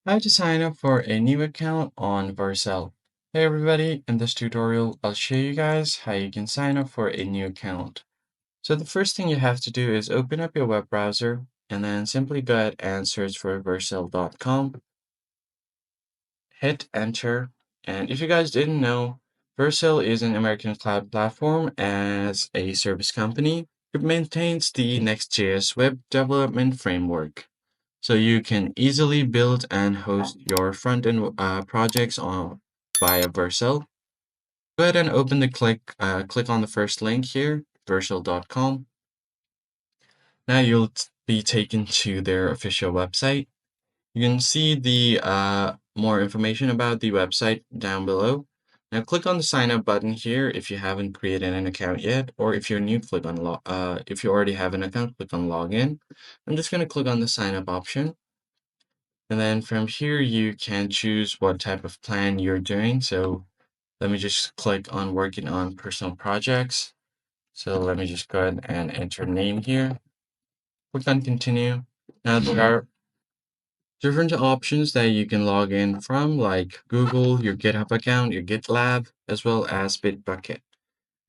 How to sign up for a new account on Vercel. Hey everybody, in this tutorial I'll show you guys how you can sign up for a new account. So the first thing you have to do is open up your web browser and then simply go ahead and search for vercel.com, hit enter, and if you guys didn't know, Vercel is an American cloud platform as a service company. It maintains the Next.js web development framework. So you can easily build and host your front-end projects via Vercel. Go ahead and open the click on the first link here, vercel.com. Now you'll be taken to their official website. You can see the more information about the website down below. Now click on the sign up button here if you haven't created an account yet, or if you're new, click on if you already have an account, click on login. I'm just going to click on the sign up option. And then from here, you can choose what type of plan you're doing. So let me just click on working on personal projects. So let me just go ahead and enter name here. Click on continue. Now there are different options that you can log in from, like Google, your GitHub account, your GitLab, as well as Bitbucket.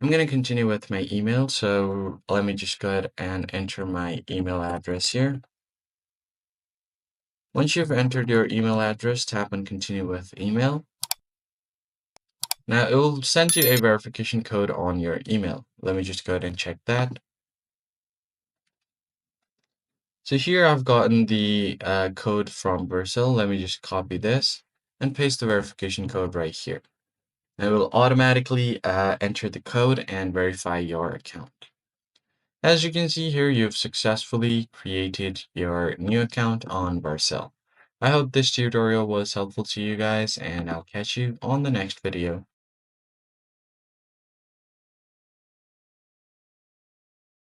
I'm going to continue with my email. So let me just go ahead and enter my email address here. Once you've entered your email address, tap on continue with email. Now it will send you a verification code on your email. Let me just go ahead and check that. So here I've gotten the code from Vercel. Let me just copy this and paste the verification code right here. And it will automatically enter the code and verify your account. As you can see here, you've successfully created your new account on Vercel. I hope this tutorial was helpful to you guys, and I'll catch you on the next video.